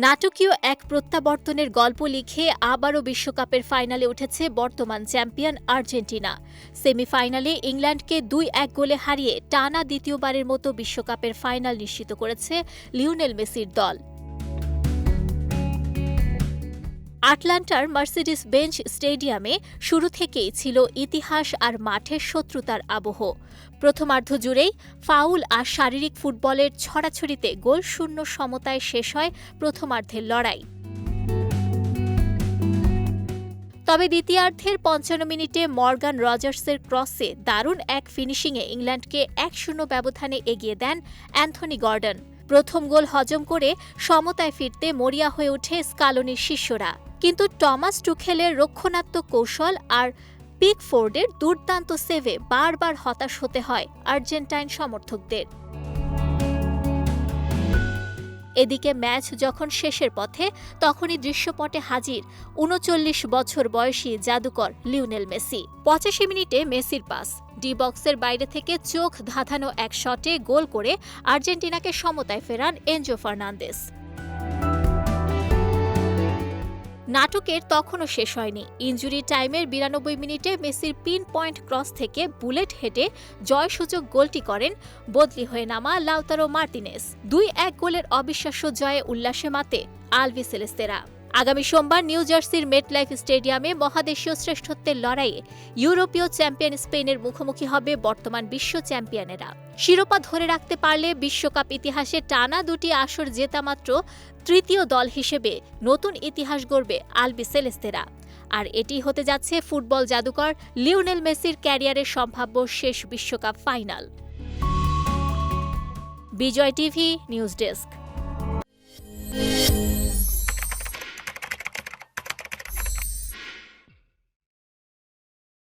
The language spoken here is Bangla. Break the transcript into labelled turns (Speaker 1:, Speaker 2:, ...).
Speaker 1: নাটকীয় এক প্রত্যাবর্তনের গল্প লিখে আবারও বিশ্বকাপের ফাইনালে উঠেছে বর্তমান চ্যাম্পিয়ন আর্জেন্টিনা। সেমিফাইনালে ইংল্যান্ডকে ২-১ গোলে হারিয়ে টানা দ্বিতীয়বারের মতো বিশ্বকাপের ফাইনাল নিশ্চিত করেছে লিওনেল মেসির দল। আটলান্টার মার্সিডিস বেঞ্চ স্টেডিয়ামে শুরু থেকেই ছিল ইতিহাস আর মাঠের শত্রুতার আবহ। প্রথমার্ধ জুড়েই ফাউল আর শারীরিক ফুটবলের ছড়াছড়িতে গোলশূন্য সমতায় শেষ হয় প্রথমার্ধের লড়াই। তবে দ্বিতীয়ার্ধের ৫৫ মিনিটে মর্গান রজার্সের ক্রসে দারুণ এক ফিনিশিংয়ে ইংল্যান্ডকে ১-০ ব্যবধানে এগিয়ে দেন অ্যান্থনি গর্ডন। প্রথম গোল হজম করে সমতায় ফিরতে মরিয়া হয়ে ওঠে স্কালোনির শিষ্যরা। কিন্তু টমাস টুখেলের রক্ষণাত্মক কৌশল আর পিকফোর্ডের দুর্দান্ত সেভে বারবার হতাশ হতে হয় আর্জেন্টাইন সমর্থকদের। এদিকে ম্যাচ যখন শেষের পথে, তখনই দৃশ্যপটে হাজির ৩৯ বছর বয়সী জাদুকর লিওনেল মেসি। ৮৫ মিনিটে মেসির পাস, ডি বক্সের বাইরে থেকে চোখ ধাঁধানো এক শটে গোল করে আর্জেন্টিনাকে সমতায় ফেরান এনজো ফার্নান্দেস। নাটকের তখনও শেষ হয়নি। ইনজুরি টাইমের ৯২ মিনিটে মেসির পিন পয়েন্ট ক্রস থেকে বুলেট হেডে জয়সূচক গোলটি করেন বদলি হয়ে নামা লাউতারো মার্তিনেজ। ২-১ গোলের অবিশ্বাস্য জয়ে উল্লাসে মাতে আলবিসেলেস্তেরা। আগামী সোমবার নিউ জার্সির মেটলাইফ স্টেডিয়ামে মহাদেশীয় শ্রেষ্ঠত্বের লড়াইয়ে ইউরোপীয় চ্যাম্পিয়ন স্পেনের মুখোমুখি হবে বর্তমান বিশ্ব চ্যাম্পিয়নেরা। শিরোপা ধরে রাখতে পারলে বিশ্বকাপ ইতিহাসে টানা ২টি আসর জেতা মাত্র তৃতীয় দল হিসেবে নতুন ইতিহাস গড়বে আলবিসেলেস্তেরা। আর এটি হতে যাচ্ছে ফুটবল জাদুকর লিওনেল মেসির ক্যারিয়ারের সম্ভাব্য শেষ বিশ্বকাপ ফাইনাল। বিজয় টিভি নিউজ ডেস্ক।